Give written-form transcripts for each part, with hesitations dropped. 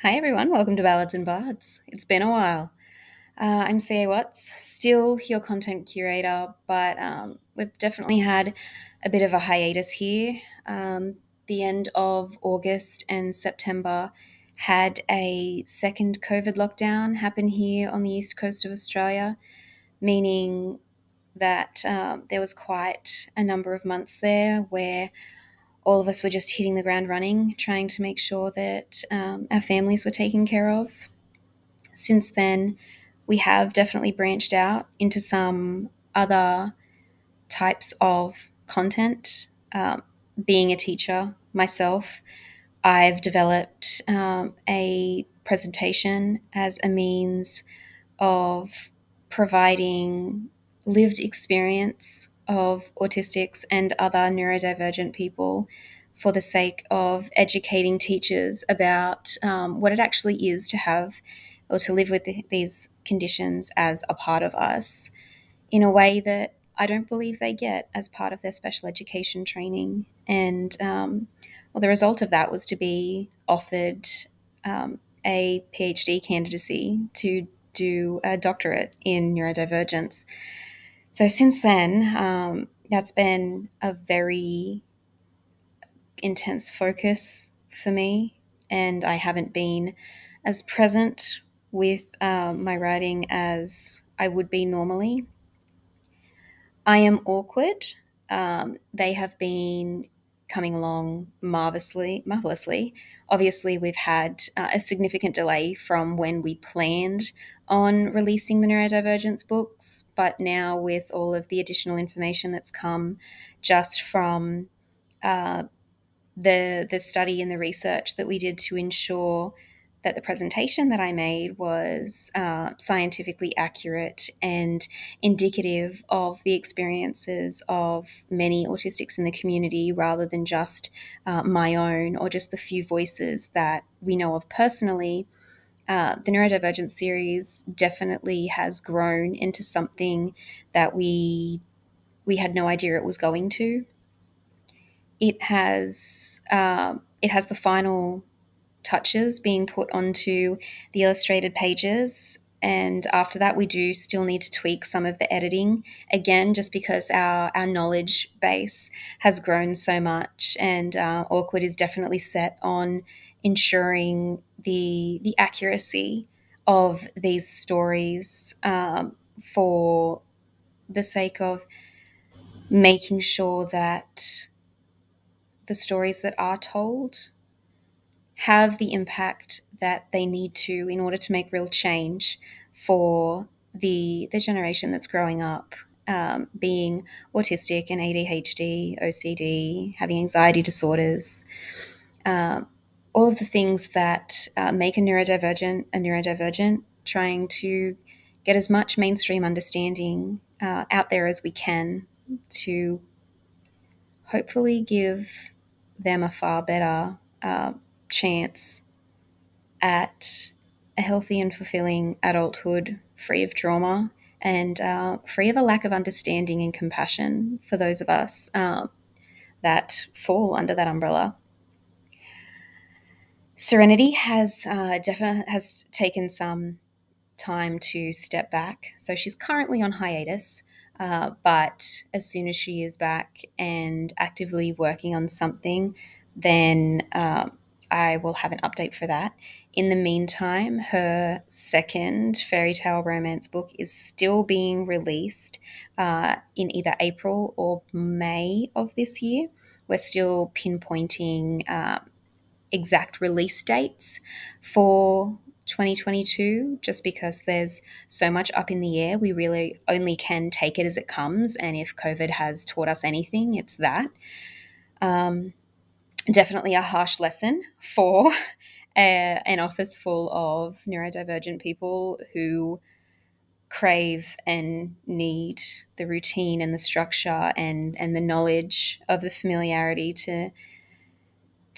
Hi everyone, welcome to Ballads and Bards. It's been a while. I'm C.A. Watts, still your content curator, but we've definitely had a bit of a hiatus here. The end of August and September had a second COVID lockdown happen here on the east coast of Australia, meaning that there was quite a number of months there where all of us were just hitting the ground running, trying to make sure that our families were taken care of. Since then, we have definitely branched out into some other types of content. Being a teacher myself, I've developed a presentation as a means of providing lived experience of autistics and other neurodivergent people for the sake of educating teachers about what it actually is to have or to live with these conditions as a part of us in a way that I don't believe they get as part of their special education training. And well, the result of that was to be offered a PhD candidacy to do a doctorate in neurodivergence. So since then, that's been a very intense focus for me, and I haven't been as present with my writing as I would be normally. I am awkward. They have been coming along marvelously. Obviously, we've had a significant delay from when we planned on releasing the neurodivergence books, but now with all of the additional information that's come just from uh, the study and the research that we did to ensure that the presentation that I made was scientifically accurate and indicative of the experiences of many autistics in the community rather than just my own or just the few voices that we know of personally. The neurodivergence series definitely has grown into something that we had no idea it was going to. It has the final touches being put onto the illustrated pages. And after that, we do still need to tweak some of the editing again, just because our knowledge base has grown so much. And Awkward is definitely set on ensuring the accuracy of these stories for the sake of making sure that the stories that are told have the impact that they need to in order to make real change for the generation that's growing up, being autistic and ADHD, OCD, having anxiety disorders, uh, all of the things that make a neurodivergent, trying to get as much mainstream understanding out there as we can to hopefully give them a far better chance at a healthy and fulfilling adulthood free of trauma and free of a lack of understanding and compassion for those of us that fall under that umbrella. Serenity has definitely has taken some time to step back, so she's currently on hiatus. But as soon as she is back and actively working on something, then I will have an update for that. In the meantime, her second fairy tale romance book is still being released in either April or May of this year. We're still pinpointing exact release dates for 2022 just because there's so much up in the air. We really only can take it as it comes. And if COVID has taught us anything, it's that. Um, Definitely a harsh lesson for an office full of neurodivergent people who crave and need the routine and the structure and the knowledge of the familiarity to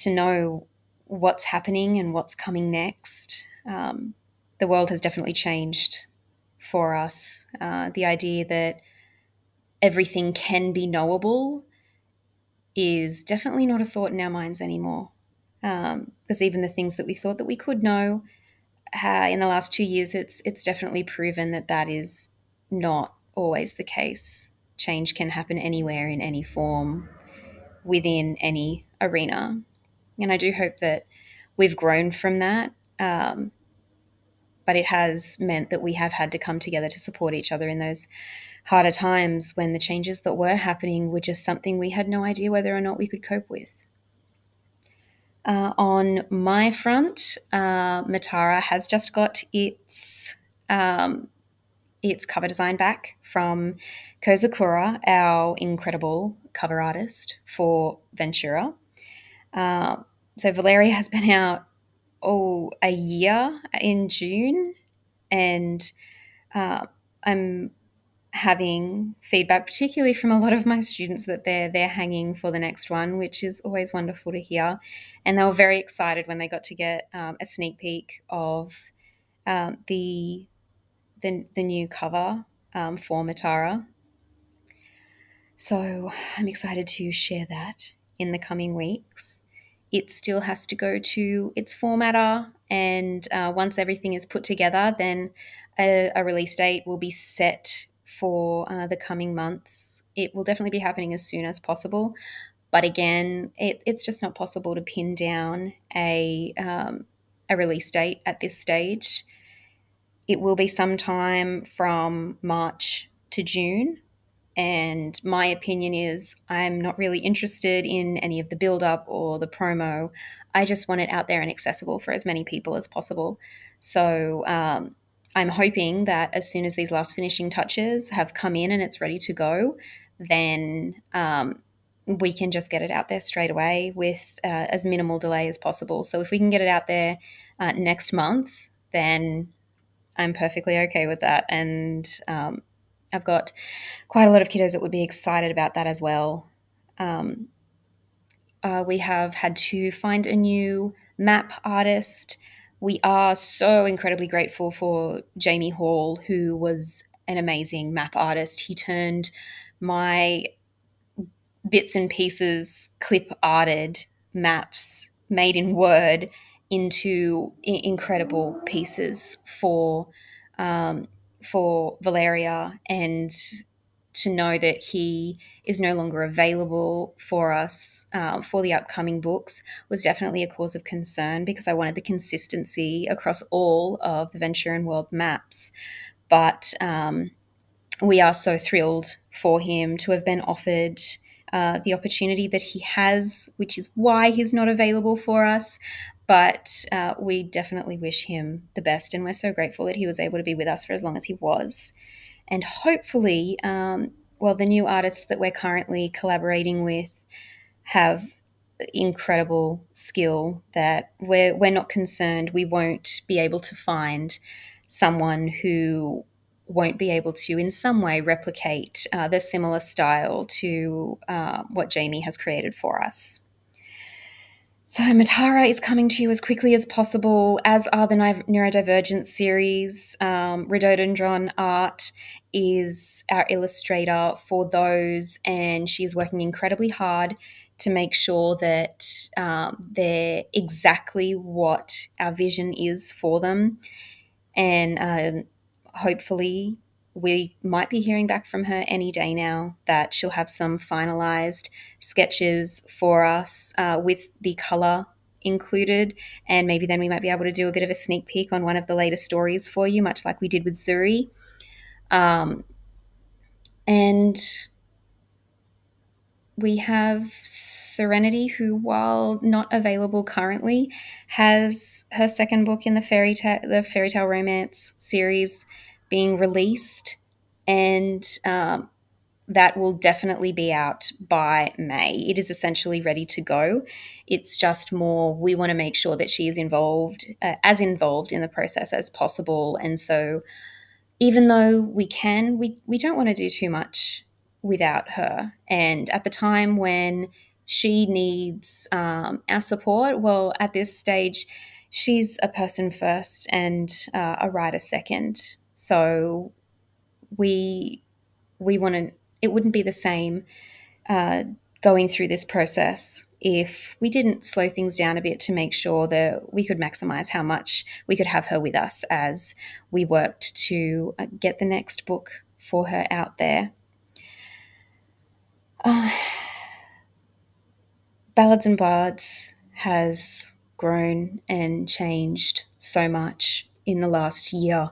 know what's happening and what's coming next. The world has definitely changed for us. The idea that everything can be knowable is definitely not a thought in our minds anymore. Because even the things that we thought that we could know in the last 2 years, it's definitely proven that that is not always the case. Change can happen anywhere, in any form, within any arena. And I do hope that we've grown from that. But it has meant that we have had to come together to support each other in those harder times when the changes that were happening were just something we had no idea whether or not we could cope with. On my front, Matara has just got its cover design back from Kozakura, our incredible cover artist for Ventura. So Valeria has been out a year in June, and I'm having feedback, particularly from a lot of my students, that they're hanging for the next one, which is always wonderful to hear. And they were very excited when they got to get a sneak peek of the new cover for Matara. So I'm excited to share that in the coming weeks. It still has to go to its formatter, and once everything is put together, then a release date will be set for the coming months. It will definitely be happening as soon as possible, but again, it's just not possible to pin down a release date at this stage. It will be sometime from March to June. And my opinion is I'm not really interested in any of the build up or the promo. I just want it out there and accessible for as many people as possible. So I'm hoping that as soon as these last finishing touches have come in and it's ready to go, then we can just get it out there straight away with as minimal delay as possible. So if we can get it out there next month, then I'm perfectly okay with that. And I've got quite a lot of kiddos that would be excited about that as well. We have had to find a new map artist. We are so incredibly grateful for Jamie Hall, who was an amazing map artist. He turned my bits and pieces clip arted maps made in Word into incredible pieces for Valeria, and to know that he is no longer available for us for the upcoming books was definitely a cause of concern, because I wanted the consistency across all of the Venturan World maps. But we are so thrilled for him to have been offered the opportunity that he has, which is why he's not available for us. But we definitely wish him the best, and we're so grateful that he was able to be with us for as long as he was. And hopefully, the new artists that we're currently collaborating with have incredible skill that we're not concerned we won't be able to find someone who won't be able to in some way replicate the similar style to what Jamie has created for us. So Matara is coming to you as quickly as possible, as are the Neurodivergence series. Rhododendron Art is our illustrator for those, and she is working incredibly hard to make sure that they're exactly what our vision is for them. And hopefully we might be hearing back from her any day now that she'll have some finalized sketches for us with the color included, and maybe then we might be able to do a bit of a sneak peek on one of the later stories for you, much like we did with Zuri. And we have Serenity, who, while not available currently, has her second book in the fairy tale romance series being released, and that will definitely be out by May. It is essentially ready to go. It's just more we want to make sure that she is as involved in the process as possible, and so even though we don't want to do too much without her. And at the time when she needs our support, well, at this stage, she's a person first and a writer second. So we want to. It wouldn't be the same going through this process if we didn't slow things down a bit to make sure that we could maximize how much we could have her with us as we worked to get the next book for her out there. Ballads and Bards has grown and changed so much in the last year.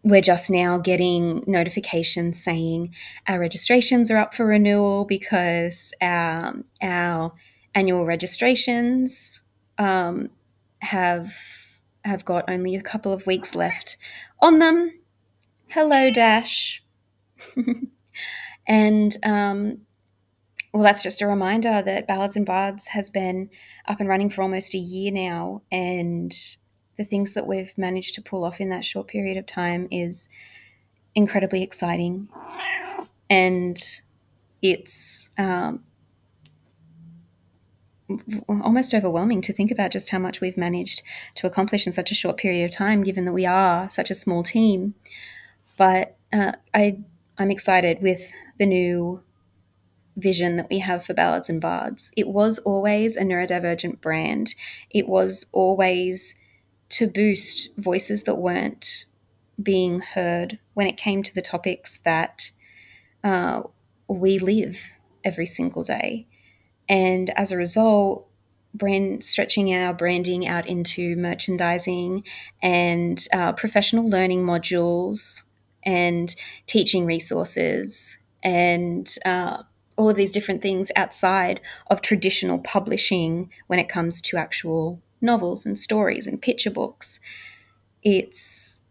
We're just now getting notifications saying our registrations are up for renewal because our annual registrations have got only a couple of weeks left on them. Hello, Dash. And well, that's just a reminder that Ballads and Bards has been up and running for almost a year now, and the things that we've managed to pull off in that short period of time is incredibly exciting. And it's almost overwhelming to think about just how much we've managed to accomplish in such a short period of time, given that we are such a small team. But I'm excited with the new vision that we have for Ballads and Bards. It was always a neurodivergent brand. It was always to boost voices that weren't being heard when it came to the topics that we live every single day. And as a result, stretching our branding out into merchandising and professional learning modules and teaching resources and all of these different things outside of traditional publishing when it comes to actual novels and stories and picture books. It's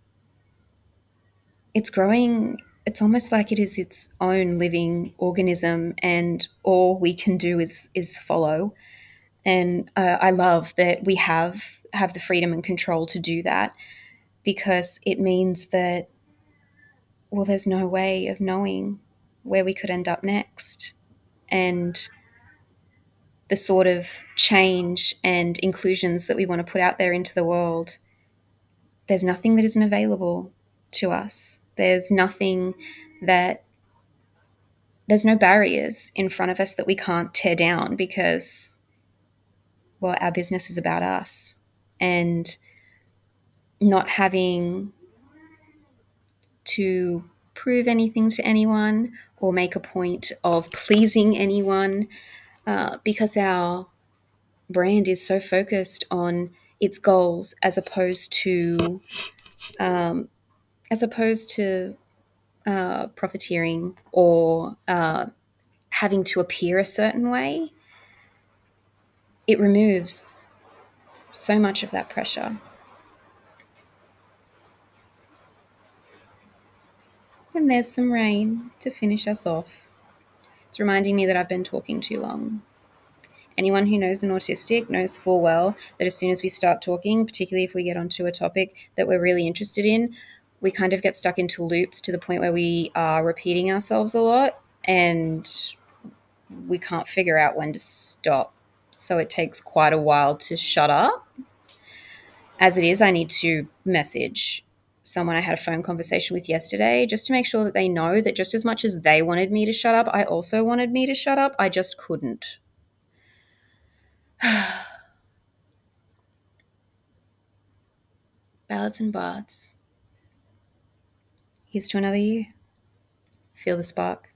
growing. It's almost like it is its own living organism, and all we can do is follow. And I love that we have the freedom and control to do that, because it means that, well, there's no way of knowing where we could end up next. And the sort of change and inclusions that we want to put out there into the world, there's nothing that isn't available to us. There's nothing that there's no barriers in front of us that we can't tear down, because, well, our business is about us. And not having to prove anything to anyone or make a point of pleasing anyone, because our brand is so focused on its goals as opposed to profiteering or having to appear a certain way. It removes so much of that pressure. And there's some rain to finish us off. It's reminding me that I've been talking too long. Anyone who knows an autistic knows full well that as soon as we start talking, particularly if we get onto a topic that we're really interested in, we kind of get stuck into loops to the point where we are repeating ourselves a lot and we can't figure out when to stop. So it takes quite a while to shut up. As it is, I need to message someone I had a phone conversation with yesterday just to make sure that they know that just as much as they wanted me to shut up, I also wanted me to shut up. I just couldn't. Ballads and Bards. Here's to another year. Feel the spark.